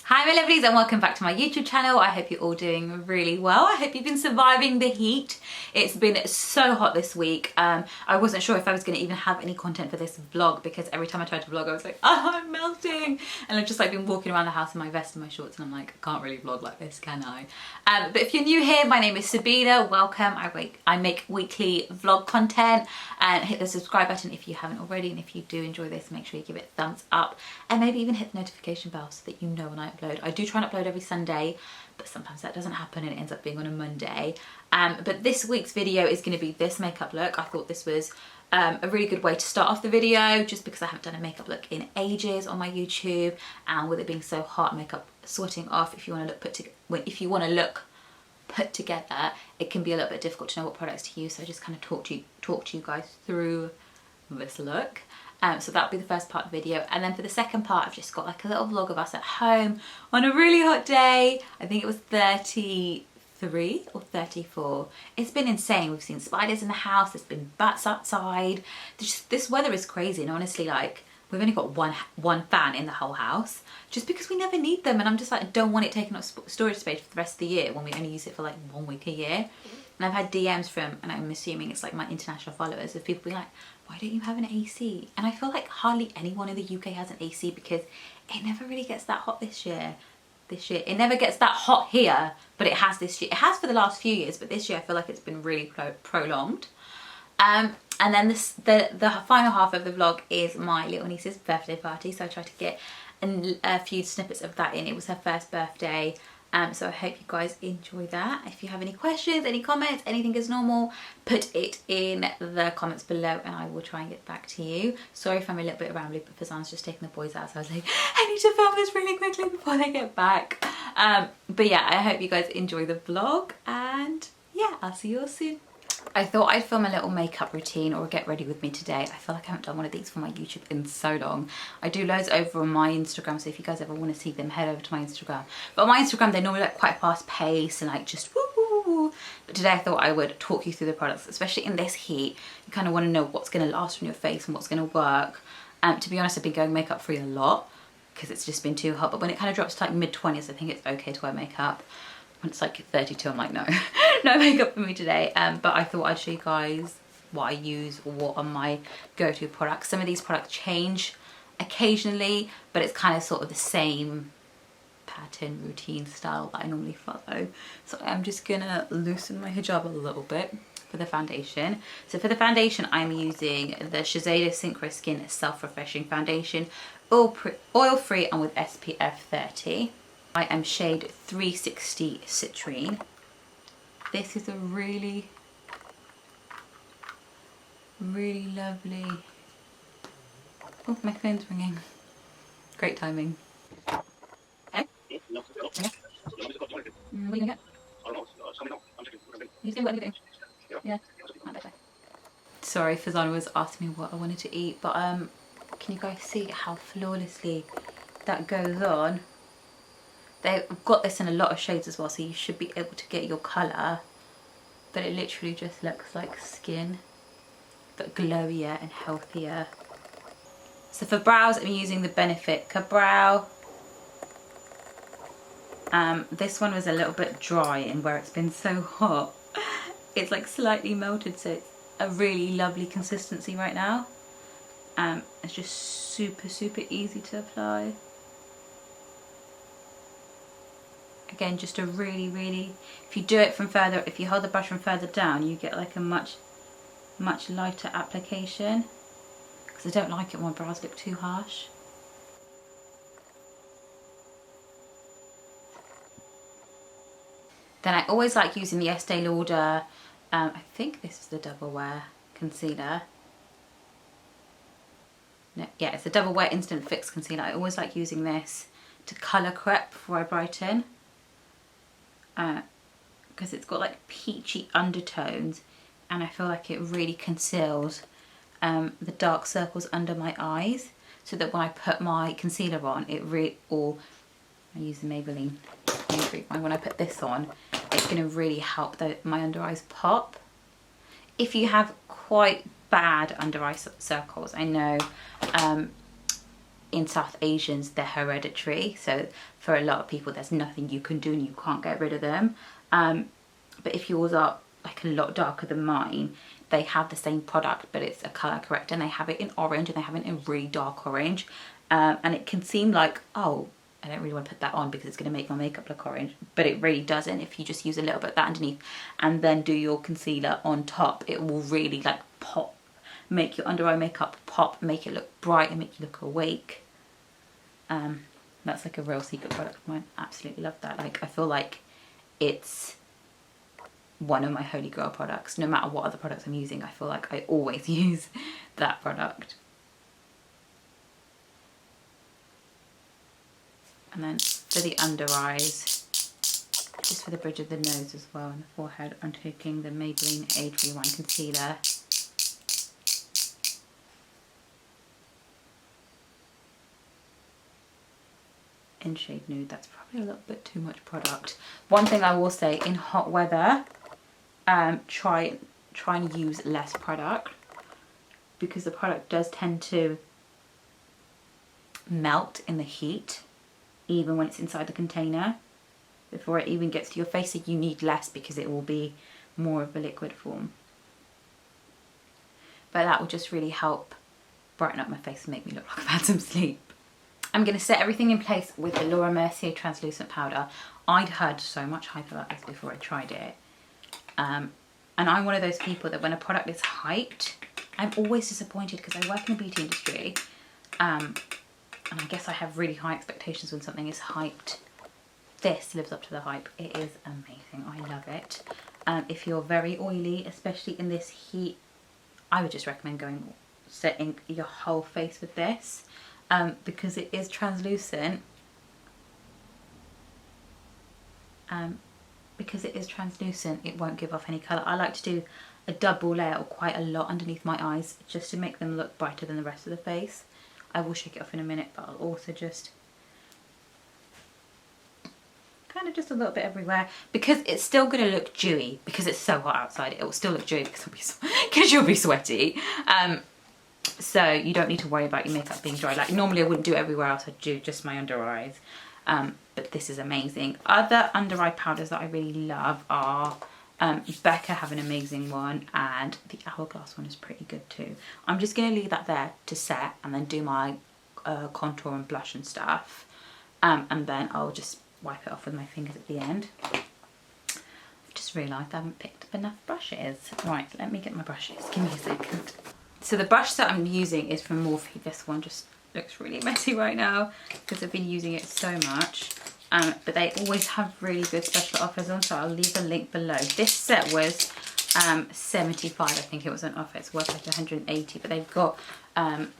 Hi my lovelies and welcome back to my YouTube channel. I hope you're all doing really well. I hope you've been surviving the heat. It's been so hot this week. I wasn't sure if I was going to even have any content for this vlog because every time I tried to vlog I was like, oh, I'm melting. And I've just like been walking around the house in my vest and my shorts and I'm like, I can't really vlog like this, can I? But if you're new here, my name is Sabina. Welcome. I make weekly vlog content, and hit the subscribe button if you haven't already. And if you do enjoy this, make sure you give it a thumbs up and maybe even hit the notification bell so that you know when I upload. I do try and upload every Sunday, but sometimes that doesn't happen and it ends up being on a Monday. But this week's video is going to be this makeup look. I thought this was a really good way to start off the video, just because I haven't done a makeup look in ages on my YouTube, and with it being so hot, makeup sorting off, if you want to look put together, it can be a little bit difficult to know what products to use. So I just kind of talk to you guys through this look. So that'll be the first part of the video, and then for the second part I've just got like a little vlog of us at home on a really hot day. I think it was 33 or 34. It's been insane. We've seen spiders in the house, there's been bats outside. This weather is crazy, and honestly, like, we've only got one fan in the whole house just because we never need them, and I'm just like, I don't want it taking up storage space for the rest of the year when we only use it for like 1 week a year. And I've had DMs from, and I'm assuming it's like my international followers, of people being like, why don't you have an AC? And I feel like hardly anyone in the UK has an AC because it never really gets that hot this year. It never gets that hot here, but it has this year. It has for the last few years, but this year I feel like it's been really prolonged. And then the final half of the vlog is my little niece's birthday party, so I tried to get a few snippets of that in. It was her first birthday. So I hope you guys enjoy that. If you have any questions, any comments, anything is normal, put it in the comments below and I will try and get back to you. Sorry if I'm a little bit rambly, but Fazan's just taking the boys out, so I was like, I need to film this really quickly before they get back. But yeah, I hope you guys enjoy the vlog, and yeah, I'll see you all soon. I thought I'd film a little makeup routine or get ready with me today. I feel like I haven't done one of these for my YouTube in so long. I do loads over on my Instagram, so if you guys ever want to see them, head over to my Instagram. But on my Instagram, they're normally like quite fast paced and like just woo woo woo. But today I thought I would talk you through the products, especially in this heat. You kind of want to know what's going to last on your face and what's going to work. To be honest, I've been going makeup free a lot because it's just been too hot. But when it kind of drops to like mid-20s, I think it's okay to wear makeup. When it's like 32, I'm like, no, no makeup for me today. But I thought I'd show you guys what I use or what are my go-to products. Some of these products change occasionally, but it's kind of sort of the same pattern, routine, style that I normally follow. So I'm just gonna loosen my hijab a little bit for the foundation. So for the foundation, I'm using the Shiseido Synchro Skin Self-Refreshing Foundation, oil-free and with SPF 30. I am shade 360 Citrine. This is a really, really lovely... Oh, my phone's ringing. Great timing. Okay. What are you gonna get? You still got anything? Yeah. Sorry, Fazana was asking me what I wanted to eat, but can you guys see how flawlessly that goes on? They've got this in a lot of shades as well, so you should be able to get your colour, but it literally just looks like skin, but glowier and healthier. So for brows, I'm using the Benefit Brow. This one was a little bit dry, and where it's been so hot, it's like slightly melted, so it's a really lovely consistency right now. It's just super, super easy to apply. Again, just a really, really, if you do it from further, if you hold the brush from further down, you get like a much lighter application, because I don't like it when my brows look too harsh. Then I always like using the Estee Lauder, I think this is the Double Wear Concealer. No, yeah, it's the Double Wear Instant Fix Concealer. I always like using this to colour correct before I brighten. Because it's got like peachy undertones, and I feel like it really conceals the dark circles under my eyes, so that when I put my concealer on, it really, or I use the Maybelline, when I put this on, it's going to really help my under eyes pop. If you have quite bad under eye circles, I know in South Asians, they're hereditary. So for a lot of people, there's nothing you can do and you can't get rid of them. But if yours are like a lot darker than mine, they have the same product, but it's a color corrector, and they have it in orange and they have it in really dark orange. And it can seem like, oh, I don't really want to put that on because it's going to make my makeup look orange, but it really doesn't. If you just use a little bit of that underneath and then do your concealer on top, it will really like pop, make your under eye makeup pop, make it look bright and make you look awake. That's like a real secret product of mine. Absolutely love that. Like, I feel like it's one of my holy grail products. No matter what other products I'm using, I feel like I always use that product. And then for the under eyes, just for the bridge of the nose as well and the forehead, I'm taking the Maybelline Age Rewind Concealer. In shade Nude. That's probably a little bit too much product. One thing I will say, in hot weather, try and use less product, because the product does tend to melt in the heat even when it's inside the container before it even gets to your face. So you need less because it will be more of a liquid form. But that will just really help brighten up my face and make me look like I've had some sleep. I'm going to set everything in place with the Laura Mercier translucent powder. I'd heard so much hype about this before I tried it. And I'm one of those people that when a product is hyped, I'm always disappointed because I work in the beauty industry. And I guess I have really high expectations when something is hyped. This lives up to the hype. It is amazing. I love it. If you're very oily, especially in this heat, I would just recommend setting your whole face with this. Because it is translucent. It won't give off any colour. I like to do a double layer or quite a lot underneath my eyes just to make them look brighter than the rest of the face. I will shake it off in a minute, but I'll also just kind of just a little bit everywhere, because it's still going to look dewy because it's so hot outside. It will still look dewy because you'll be sweaty. So you don't need to worry about your makeup being dry. Like normally I wouldn't do it everywhere else, I'd do just my under eyes. But this is amazing. Other under eye powders that I really love are Becca have an amazing one, and the Hourglass one is pretty good too. I'm just going to leave that there to set and then do my contour and blush and stuff. And then I'll just wipe it off with my fingers at the end. I've just realised I haven't picked up enough brushes. Right, let me get my brushes. Give me a second. So the brush that I'm using is from Morphe. This one just looks really messy right now because I've been using it so much. But they always have really good special offers on, so I'll leave a link below. This set was 75, I think it was on offer. It's worth like 180, but they've got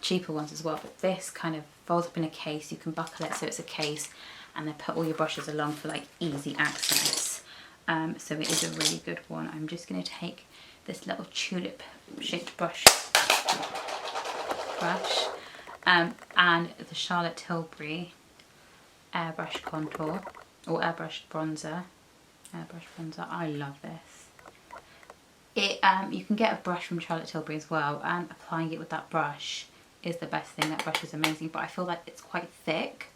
cheaper ones as well. But this kind of folds up in a case. You can buckle it so it's a case, and then put all your brushes along for like easy access. So it is a really good one. I'm just going to take this little tulip shaped brush and the Charlotte Tilbury airbrush contour or airbrush bronzer. I love this. You can get a brush from Charlotte Tilbury as well, and applying it with that brush is the best thing. That brush is amazing, but I feel like it's quite thick.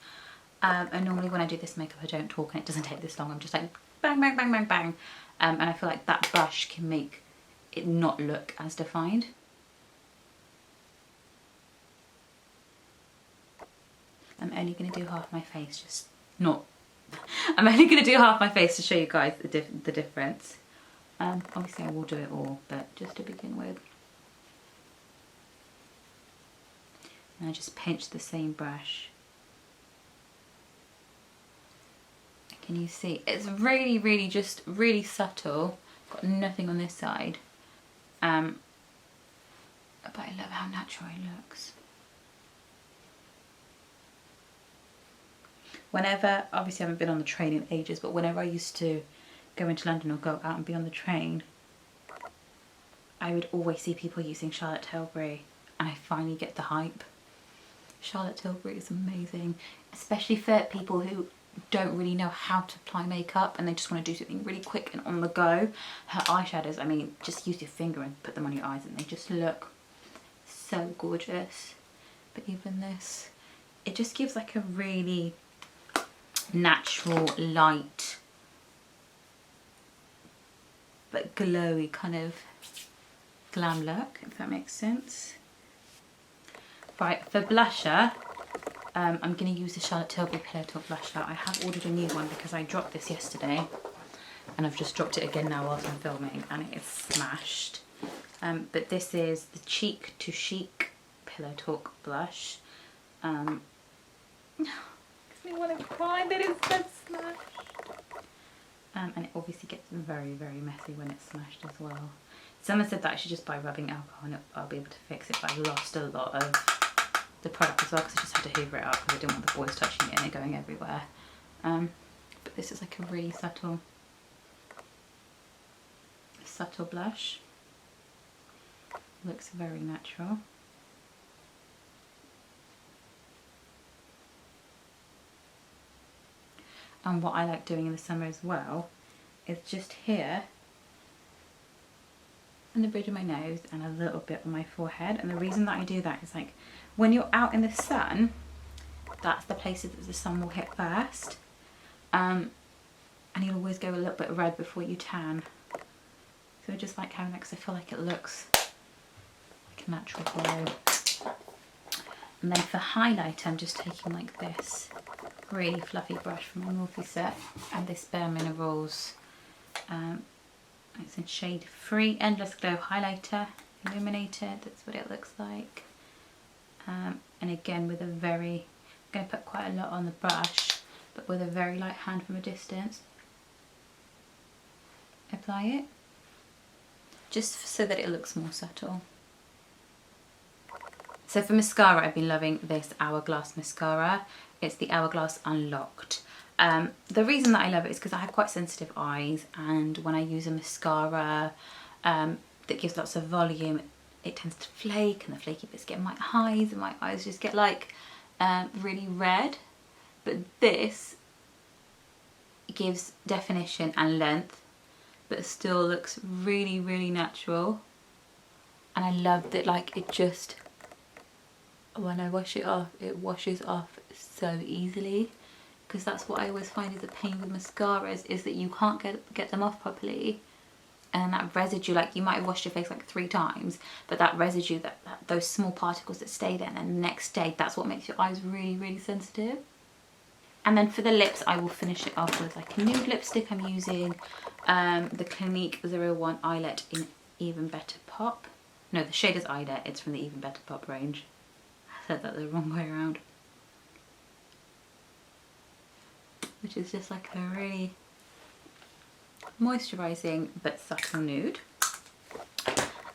And normally when I do this makeup I don't talk and it doesn't take this long. I'm just like bang bang bang bang bang, and I feel like that brush can make it not look as defined. I'm only going to do half my face, I'm only going to do half my face to show you guys the difference. Obviously I will do it all, but just to begin with. And I just pinch the same brush. Can you see? It's really just really subtle. Got nothing on this side. But I love how natural it looks. Whenever, obviously I haven't been on the train in ages, but whenever I used to go into London or go out and be on the train, I would always see people using Charlotte Tilbury, and I finally get the hype. Charlotte Tilbury is amazing, especially for people who don't really know how to apply makeup and they just want to do something really quick and on the go. Her eyeshadows, I mean, just use your finger and put them on your eyes and they just look so gorgeous. But even this it just gives like a really natural, light, but glowy kind of glam look, if that makes sense. Right, for blusher, I'm going to use the Charlotte Tilbury Pillow Talk blusher. I have ordered a new one because I dropped this yesterday and I've just dropped it again now whilst I'm filming and it is smashed. But this is the Cheek to Chic Pillow Talk blush. Makes me want to cry that it's so smashed. And it obviously gets very, very messy when it's smashed as well. Someone said that I should just buy rubbing alcohol and I'll be able to fix it, but I lost a lot of the product as well because I just had to hoover it up because I didn't want the boys touching it and it going everywhere. But this is like a really subtle blush. Looks very natural. And what I like doing in the summer as well is just here on the bridge of my nose and a little bit on my forehead. And the reason that I do that is like when you're out in the sun, that's the places that the sun will hit first. And you'll always go a little bit red before you tan. So I just like having that because I feel like it looks like a natural glow. And then for highlight, I'm just taking like this really fluffy brush from my Morphe set and this Bare Minerals, it's in shade Free Endless Glow Highlighter, illuminated, that's what it looks like. And again with a very, I'm going to put quite a lot on the brush, but with a very light hand from a distance. Apply it, just so that it looks more subtle. So for mascara, I've been loving this Hourglass mascara. It's the Hourglass Unlocked. The reason that I love it is because I have quite sensitive eyes, and when I use a mascara that gives lots of volume, it tends to flake and the flaky bits get in my eyes and my eyes just get like really red. But this gives definition and length, but still looks really, really natural. And I love that, like, it just, when I wash it off, it washes off so easily, because that's what I always find is the pain with mascaras, is that you can't get them off properly, and that residue, like you might have washed your face like 3 times, but that residue, those small particles that stay there, and then the next day, that's what makes your eyes really, really sensitive. And then for the lips, I will finish it off with like a nude lipstick. I'm using the Clinique 01 Eyelet in Even Better Pop. No, the shade is Eyelet, it's from the Even Better Pop range. I said that the wrong way around. Which is just like a really moisturising but subtle nude.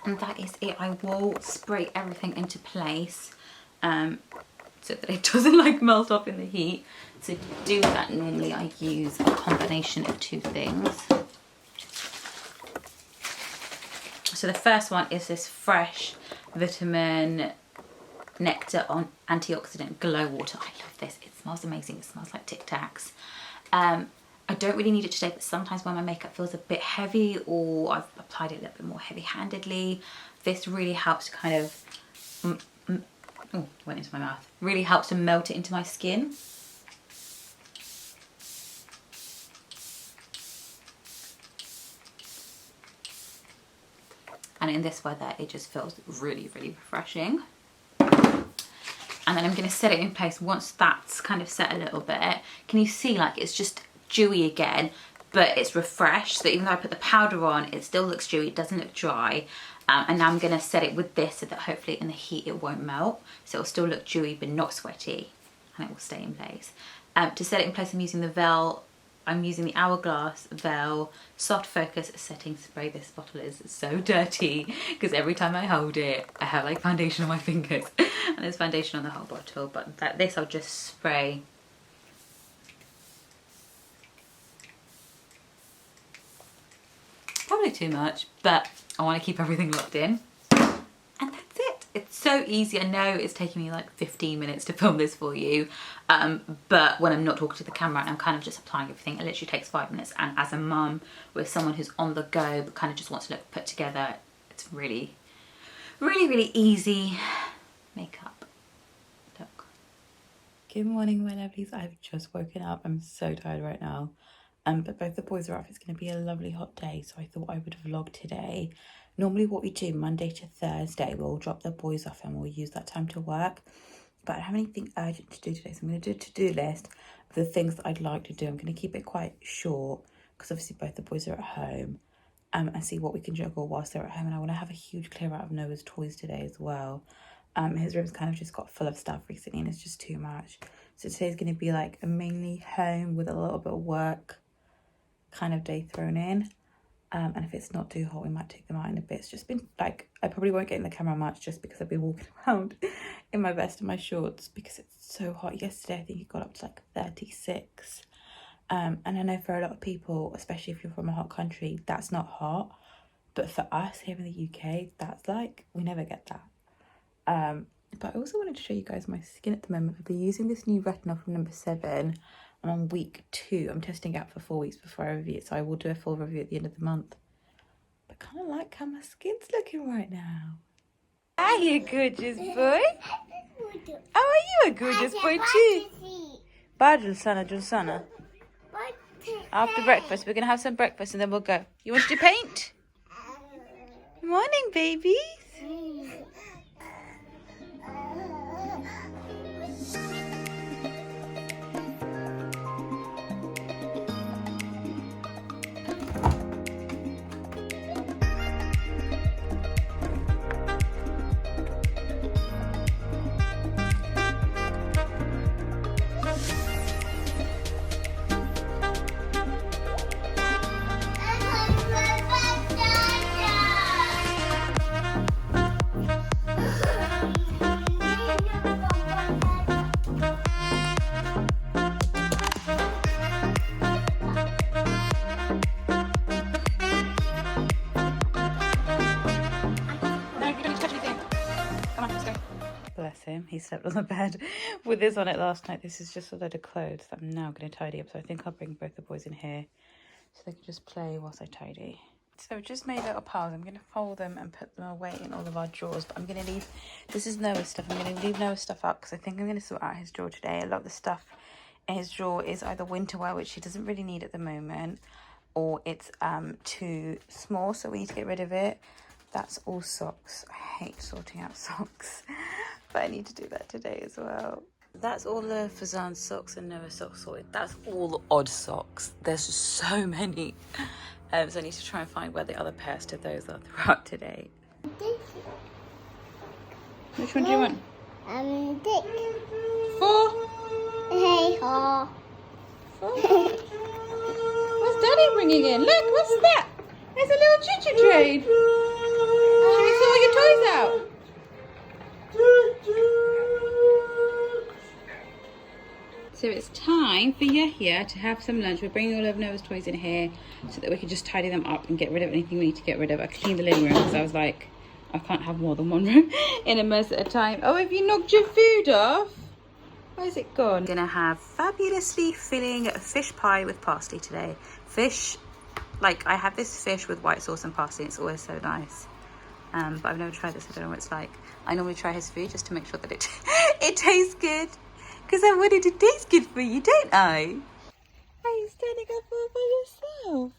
And that is it. I will spray everything into place so that it doesn't like melt off in the heat. So to do that, normally I use a combination of 2 things. So the first one is this Fresh Vitamin Nectar on Antioxidant Glow Water. I love this. It smells amazing. It smells like Tic Tacs. I don't really need it today, but sometimes when my makeup feels a bit heavy or I've applied it a little bit more heavy-handedly, this really helps to kind of, oh, went into my mouth. Really helps to melt it into my skin. And in this weather, it just feels really, really refreshing. And then I'm going to set it in place once that's kind of set a little bit. Can you see, like, it's just dewy again, but it's refreshed. So even though I put the powder on, it still looks dewy, it doesn't look dry. And now I'm going to set it with this so that hopefully in the heat it won't melt. So it'll still look dewy but not sweaty, and it will stay in place. To set it in place, I'm using the Hourglass Veil Soft Focus Setting Spray. This bottle is so dirty because every time I hold it, I have like foundation on my fingers. And there's foundation on the whole bottle, but this I'll just spray. Probably too much, but I want to keep everything locked in. And that's it. It's so easy. I know it's taking me like 15 minutes to film this for you, but when I'm not talking to the camera and I'm kind of just applying everything, it literally takes 5 minutes. And as a mum with someone who's on the go but kind of just wants to look put together, it's really, really, really easy makeup look. Good morning, my lovelies. I've just woken up. I'm so tired right now. But both the boys are up. It's going to be a lovely hot day, so I thought I would vlog today. Normally what we do Monday to Thursday, we'll drop the boys off and we'll use that time to work. But I don't have anything urgent to do today, so I'm going to do a to-do list of the things that I'd like to do. I'm going to keep it quite short because obviously both the boys are at home. And see what we can juggle whilst they're at home. And I want to have a huge clear out of Noah's toys today as well. His room's kind of just got full of stuff recently and it's just too much. So today's going to be like a mainly home with a little bit of work kind of day thrown in. And if it's not too hot, we might take them out in a bit. It's just been like, I probably won't get in the camera much just because I've been walking around in my vest and my shorts because it's so hot. Yesterday, I think it got up to like 36. And I know for a lot of people, especially if you're from a hot country, that's not hot. But for us here in the UK, that's like, we never get that. But I also wanted to show you guys my skin at the moment. I've been using this new retinol from number 7. I'm on week 2. I'm testing it out for 4 weeks before I review it. So I will do a full review at the end of the month. But kind of like how my skin's looking right now. Are you gorgeous boy? Oh, are you a gorgeous boy too? Bye, Julsana. After breakfast, we're going to have some breakfast and then we'll go. You want to do paint? Morning, babies. Bless him, he slept on the bed with this on it last night. This is just a load of clothes that I'm now going to tidy up. So I think I'll bring both the boys in here so they can just play whilst I tidy. So I've just made little piles. I'm going to fold them and put them away in all of our drawers. But I'm going to leave, this is Noah's stuff. I'm going to leave Noah's stuff out because I think I'm going to sort out his drawer today. A lot of the stuff in his drawer is either winter wear, which he doesn't really need at the moment, or it's too small, so we need to get rid of it. That's all socks. I hate sorting out socks, but I need to do that today as well. That's all the Fazan socks and Noah socks sorted. That's all the odd socks. There's just so many. So I need to try and find where the other pairs to those are throughout today. Which one do you want? Dick. 4? Hey, ho. 4? What's Daddy bringing in? Look, what's that? There's a little choo-choo train. Should we sort your toys out? So it's time for Yahya to have some lunch. We're bringing all of Noah's toys in here so that we can just tidy them up and get rid of anything we need to get rid of. I cleaned the living room because I was like, I can't have more than one room in a mess at a time. Oh, have you knocked your food off? Where's it gone? I'm gonna have fabulously filling fish pie with parsley today. Fish, like I have this fish with white sauce and parsley. It's always so nice. But I've never tried this. I don't know what it's like. I normally try his food just to make sure that it it tastes good. Because I want it to taste good for you, don't I? Are you standing up all by yourself?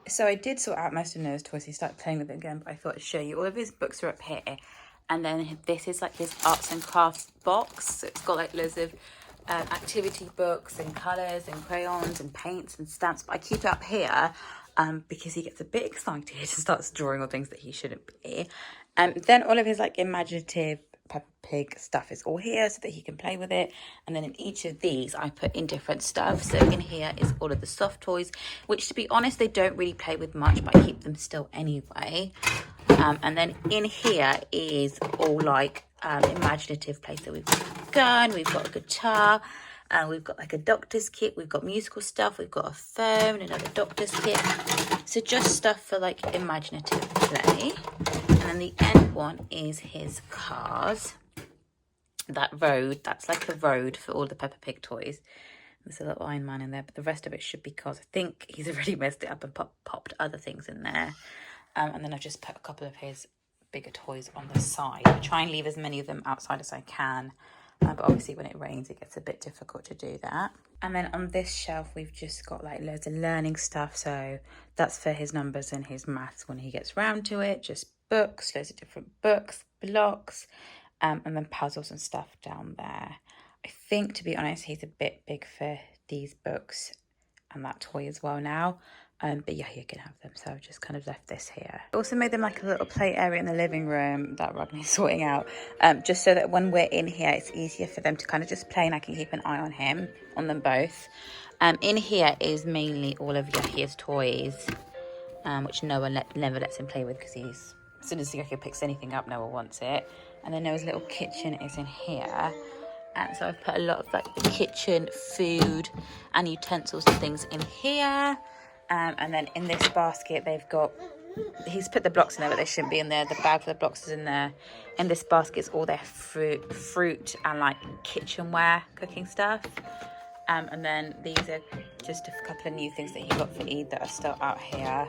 So I did sort out most of Noah's toys. He started playing with it again, but I thought I'd show you. All of his books are up here. And then this is like his arts and crafts box. So it's got like loads of activity books and colours and crayons and paints and stamps. But I keep it up here because he gets a bit excited and starts drawing on things that he shouldn't be. Then all of his like imaginative Peppa Pig stuff is all here so that he can play with it. And then in each of these I put in different stuff. So in here is all of the soft toys, which to be honest they don't really play with much, but I keep them still anyway. And then in here is all like imaginative play. So we've got a gun, we've got a guitar, and we've got like a doctor's kit, we've got musical stuff, we've got a phone, another doctor's kit. So just stuff for like imaginative play. And then the end one is his cars. That road, that's like the road for all the Peppa Pig toys. There's a little Iron Man in there, but the rest of it should be cars. I think he's already messed it up and popped other things in there. And then I've just put a couple of his bigger toys on the side. I try and leave as many of them outside as I can, but obviously when it rains it gets a bit difficult to do that. And then on this shelf we've just got like loads of learning stuff, so that's for his numbers and his maths when he gets round to it. Just books, loads of different books, blocks, and then puzzles and stuff down there. I think, to be honest, he's a bit big for these books and that toy as well now. But yeah, you can have them, so I've just kind of left this here. I also made them like a little play area in the living room that Rodney's sorting out, just so that when we're in here it's easier for them to kind of just play and I can keep an eye on him, on them both. In here is mainly all of Yahia's toys, which Noah never lets him play with, because as soon as Yahia picks anything up, Noah wants it. And then Noah's little kitchen is in here. And so I've put a lot of like the kitchen food and utensils and things in here. And then in this basket he's put the blocks in there, but they shouldn't be in there. The bag for the blocks is in there. In this basket is all their fruit and like kitchenware, cooking stuff. And then these are just a couple of new things that he got for Eid that are still out here.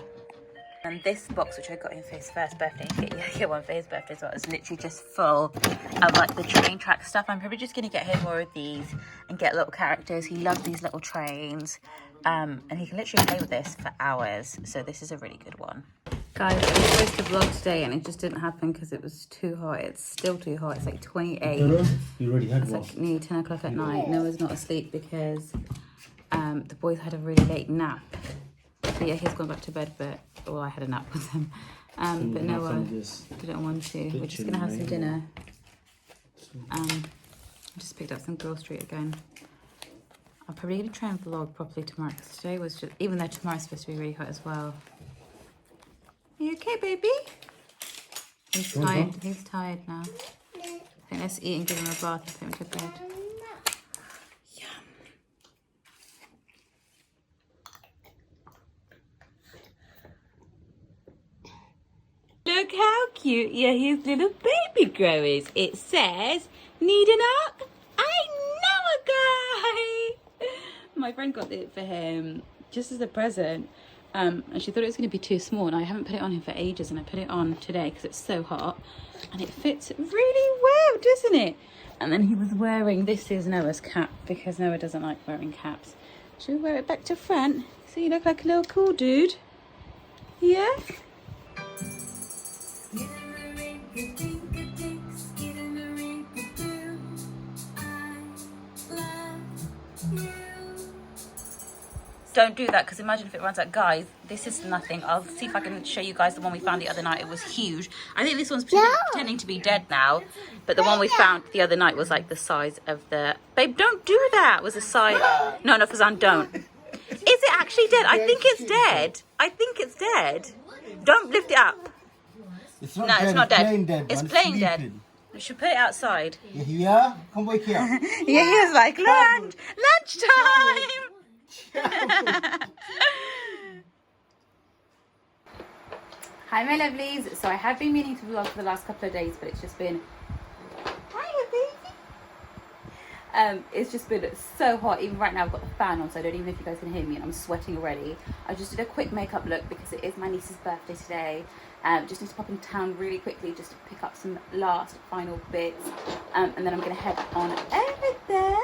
And this box, which I got him for his first birthday, he get one for his birthday as well, is literally just full of like the train track stuff. I'm probably just going to get him more of these and get little characters. He loves these little trains, and he can literally play with this for hours. So this is a really good one. Guys, I was supposed to vlog today and it just didn't happen because it was too hot. It's still too hot. It's like 28. You already had It's one. like nearly 10 o'clock at night. Noah's not asleep because the boys had a really late nap. So yeah, he's gone back to bed, but well, I had a nap with him. But Noah didn't want to. We're just gonna have some dinner. I just picked up some Girl Street again. I'm probably gonna try and vlog properly tomorrow because today was just, even though tomorrow's supposed to be really hot as well. Are you okay, baby? He's tired. He's tired now. I think let's eat and give him a bath and put him to bed. Look how cute his little baby grow is. It says, need an arc? I know a guy. My friend got it for him just as a present. And she thought it was going to be too small, and I haven't put it on him for ages, and I put it on today because it's so hot and it fits really well, doesn't it? And then he was wearing, this is Noah's cap because Noah doesn't like wearing caps. Should we wear it back to front so you look like a little cool dude? Yeah? Don't do that, because imagine if it runs out. Guys, this is nothing. I'll see if I can show you guys the one we found the other night. It was huge. I think this one's pretending to be dead now, but the one we found the other night was like the size of the... Babe, don't do that. It was the size... No, Fazan, don't. Is it actually dead? I think it's dead. I think it's dead. Don't lift it up. It's not No, dead. it's not dead. Plain dead. It's man. plain dead. Sleeping. We should put it outside. Yeah, come wake here. Yeah, he's like, lunchtime. Hi my lovelies. So I had been meaning to vlog for the last couple of days, but it's just been it's just been so hot. Even right now I've got the fan on, so I don't even know if you guys can hear me, and I'm sweating already. I just did a quick makeup look because it is my niece's birthday today. Just need to pop into town really quickly just to pick up some last final bits, and then I'm gonna head on over there.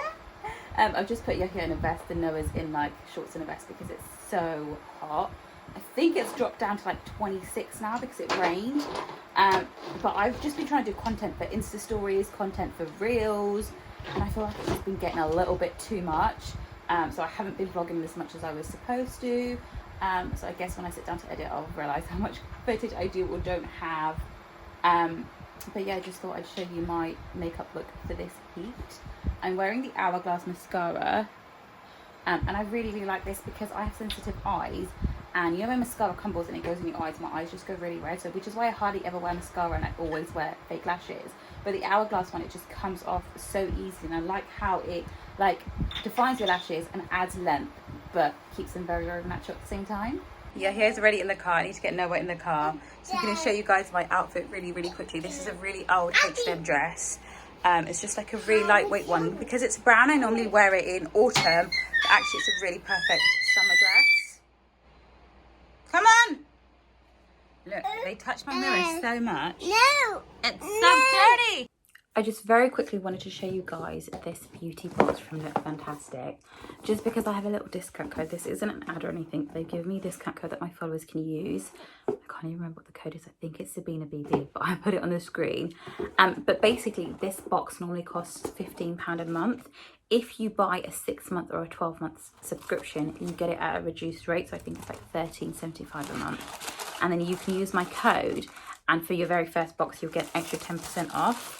I've just put Yahya in a vest and Noah's in like shorts and a vest because it's so hot. I think it's dropped down to like 26 now because it rained. But I've just been trying to do content for Insta stories, content for reels, and I feel like it's just been getting a little bit too much. So I haven't been vlogging as much as I was supposed to. So I guess when I sit down to edit, I'll realise how much footage I do or don't have. But yeah, I just thought I'd show you my makeup look for this heat. I'm wearing the Hourglass mascara, and I really like this because I have sensitive eyes, and you know when mascara crumbles and it goes in your eyes, my eyes just go really red, so which is why I hardly ever wear mascara and I always wear fake lashes. But the Hourglass one, it just comes off so easily, and I like how it like defines your lashes and adds length but keeps them very natural at the same time. Yeah, here's already in the car. I need to get Noah in the car, so I'm going to show you guys my outfit really quickly. This is a really old H&M dress. It's just like a really lightweight one. Because it's brown, I normally wear it in autumn, but actually it's a really perfect summer dress. Come on! Look, they touch my mirror so much. No. It's so dirty. I just very quickly wanted to show you guys this beauty box from Look Fantastic. Just because I have a little discount code. This isn't an ad or anything. They've given me a discount code that my followers can use. I can't even remember what the code is. I think it's Sabina BB, but I put it on the screen. But basically, this box normally costs £15 a month. If you buy a 6-month or a 12-month subscription, you get it at a reduced rate. So I think it's like £13.75 a month. And then you can use my code. And for your very first box, you'll get an extra 10% off.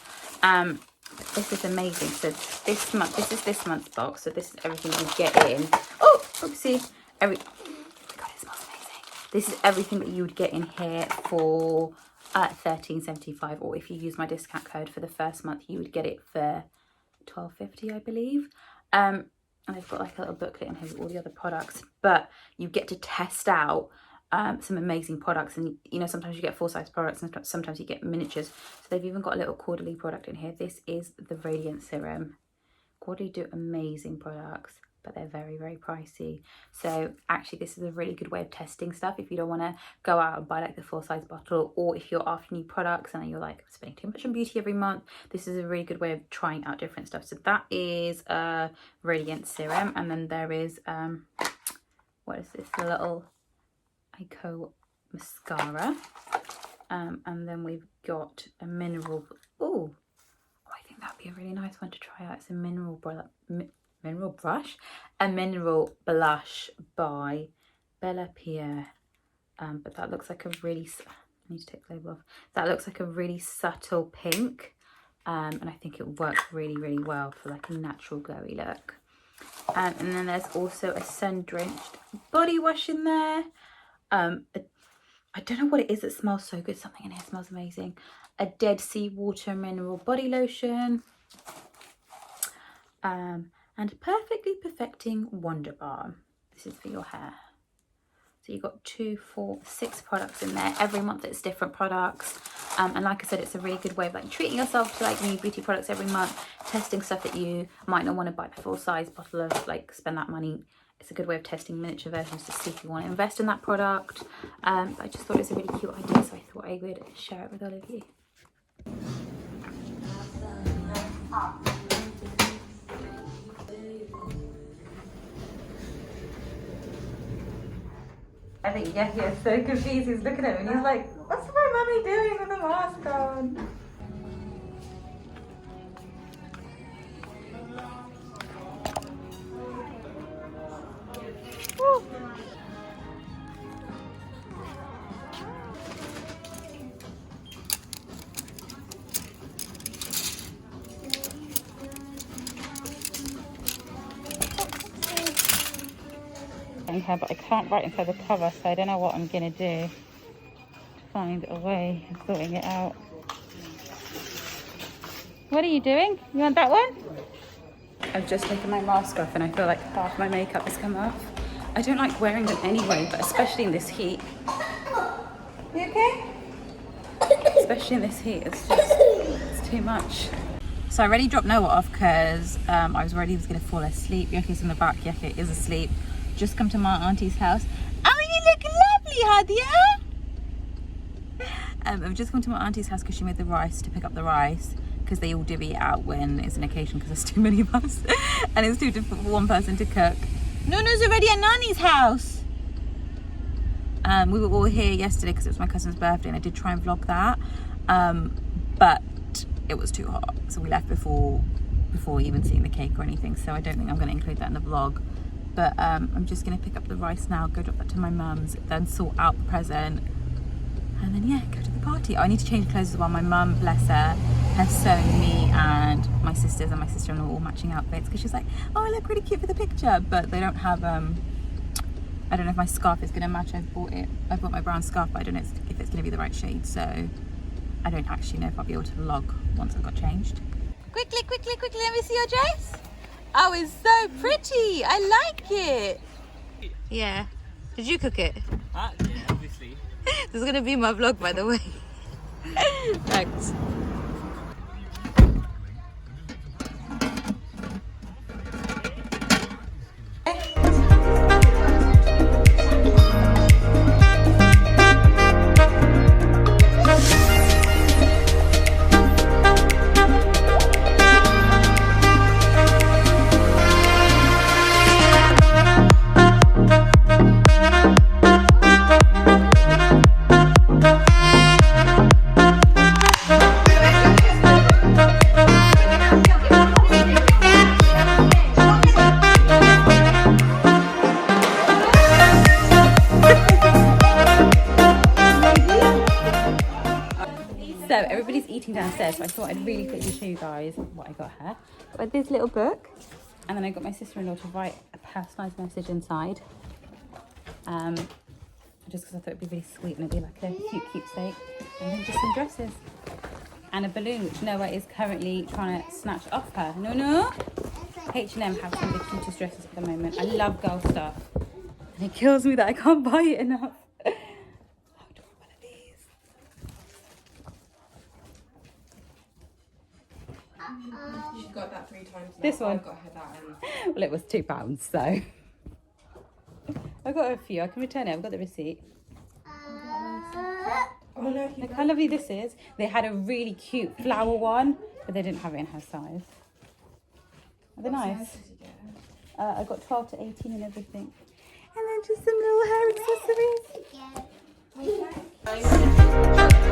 This is amazing. So this month, this is this month's box. So this is everything you get in. Oh, oopsie. God, it smells amazing. This is everything that you would get in here for £13.75. Or if you use my discount code for the first month, you would get it for £12.50, I believe. And they've got like a little booklet in here with all the other products. But you get to test out some amazing products, and you know, sometimes you get full-size products and sometimes you get miniatures. So they've even got a little quarterly product in here. This is the Radiant Serum. Quarterly do amazing products, but they're very, very pricey. So actually this is a really good way of testing stuff if you don't want to go out and buy like the full-size bottle, or if you're after new products and then you're like spending too much on beauty every month. This is a really good way of trying out different stuff. So that is a Radiant Serum, and then there is what is this, the little Ico mascara, and then we've got a mineral. Oh, I think that'd be a really nice one to try out. It's a mineral blush by Bella Pierre, but that looks like a really, I need to take the label off. That looks like a really subtle pink, and I think it works really, really well for like a natural glowy look. And then there's also a sun drenched body wash in there. I don't know what it is that smells so good. Something in here smells amazing. A Dead Sea Water mineral body lotion. And Perfectly Perfecting Wonder Balm. This is for your hair. So you've got 2, 4, 6 products in there. Every month it's different products. And like I said, it's a really good way of like treating yourself to like new beauty products every month. Testing stuff that you might not want to buy the full size bottle of, like spend that money. It's a good way of testing miniature versions to see if you want to invest in that product. I just thought it was a really cute idea, so I thought I would share it with all of you. I think Yaki is so confused. He's looking at me and he's like, "What's my mummy doing with a mask on?" Here, but I can't write inside the cover, so I don't know what I'm gonna do to find a way of sorting it out. What are you doing? You want that one? I've just taken my mask off and I feel like half my makeup has come off. I don't like wearing them anyway, but especially in this heat. You okay? Especially in this heat, it's too much. So I already dropped Noah off because I was worried he was gonna fall asleep. Yaki's in the back. Yaki is asleep. Just come to my auntie's house. Oh, you look lovely, Hadia. I've just come to my auntie's house because she made the rice, to pick up the rice, because they all divvy it out when it's an occasion because there's too many of us and it's too difficult for one person to cook. Nunu's already at Nani's house. We were all here yesterday because it was my cousin's birthday and I did try and vlog that, but it was too hot, so we left before even seeing the cake or anything, so I don't think I'm going to include that in the vlog. But I'm just going to pick up the rice now, go drop that to my mum's, then sort out the present, and then yeah, go to the party. Oh, I need to change clothes as well. My mum, bless her, has sewn me and my sisters and my sister-in-law all matching outfits because she's like, oh, I look really cute for the picture, but they don't have I don't know if my scarf is going to match. I've bought my brown scarf, but I don't know if it's going to be the right shade, so I don't actually know if I'll be able to vlog once I've got changed. Quickly, let me see your dress. Oh, it's so pretty. I like it. Yeah. Did you cook it? Yeah, obviously. This is going to be my vlog, by the way. Thanks. waiting downstairs, so I thought I'd really quickly show you guys what I got her. Got this little book, and then I got my sister-in-law to write a personalised message inside. Just because I thought it'd be really sweet and it'd be like a cute keepsake. And then just some dresses. And a balloon, which Noah is currently trying to snatch off her. No. H&M have some of the cutest dresses at the moment. I love girl stuff. And it kills me that I can't buy it enough. I want one of these. She's got that 3 times now. This one? I got her that. Well, it was £2, so. I got a few. I can return it. I've got the receipt. Oh no, Look how lovely this is. They had a really cute flower one, but they didn't have it in her size. Are they nice? I got 12 to 18 and everything. And then just some little hair accessories.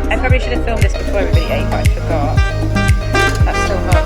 I probably should have filmed this before everybody ate, but I forgot. That's still hot.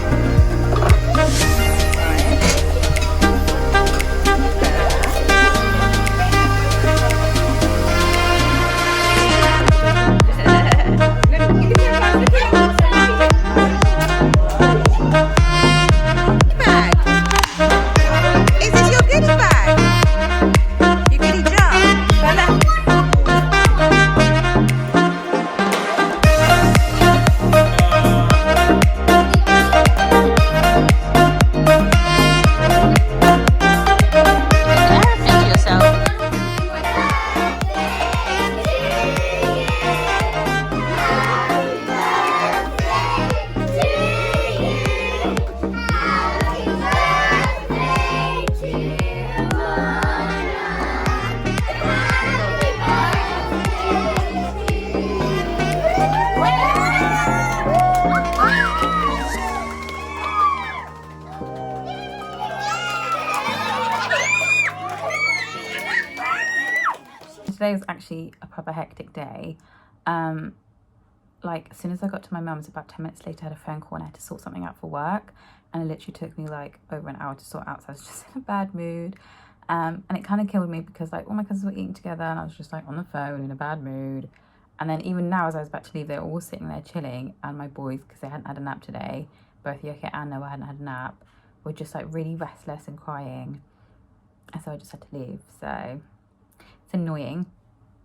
Today was actually a proper hectic day. Like as soon as I got to my mum's, about 10 minutes later I had a phone call and I had to sort something out for work, and it literally took me like over an hour to sort out, so I was just in a bad mood. And it kind of killed me because like all my cousins were eating together and I was just like on the phone in a bad mood. And then even now as I was about to leave, they were all sitting there chilling, and my boys, because they hadn't had a nap today, both Yoke and Noah hadn't had a nap, were just like really restless and crying, and so I just had to leave. So it's annoying,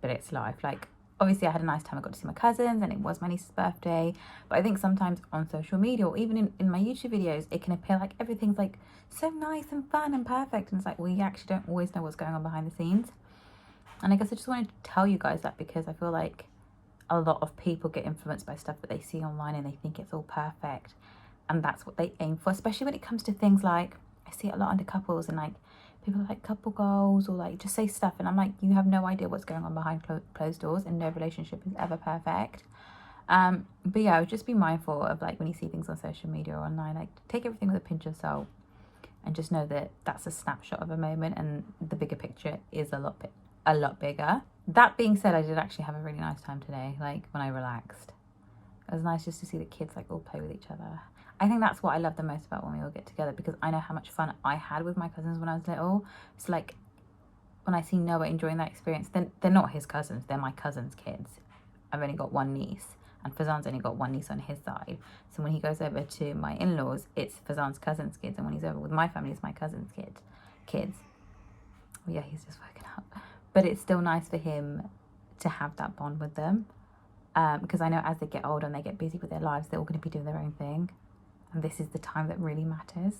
but it's life. Like obviously I had a nice time. I got to see my cousins and it was my niece's birthday, but I think sometimes on social media or even in my YouTube videos it can appear like everything's like so nice and fun and perfect, and it's like we actually don't always know what's going on behind the scenes. And I guess I just wanted to tell you guys that because I feel like a lot of people get influenced by stuff that they see online and they think it's all perfect, and that's what they aim for, especially when it comes to things like, I see it a lot under couples, and like people like couple goals or like just say stuff, and I'm like, you have no idea what's going on behind closed doors, and no relationship is ever perfect. But yeah, just be mindful of like when you see things on social media or online, like take everything with a pinch of salt and just know that that's a snapshot of a moment, and the bigger picture is a lot bigger. That being said, I did actually have a really nice time today, like when I relaxed. It was nice just to see the kids like all play with each other. I think that's what I love the most about when we all get together, because I know how much fun I had with my cousins when I was little. It's like when I see Noah enjoying that experience, then they're not his cousins, they're my cousin's kids. I've only got one niece, and Fazan's only got one niece on his side. So when he goes over to my in-laws, it's Fazan's cousin's kids, and when he's over with my family, it's my cousin's kids. Well, yeah, he's just woken up. But it's still nice for him to have that bond with them, because I know as they get older and they get busy with their lives, they're all going to be doing their own thing, and this is the time that really matters.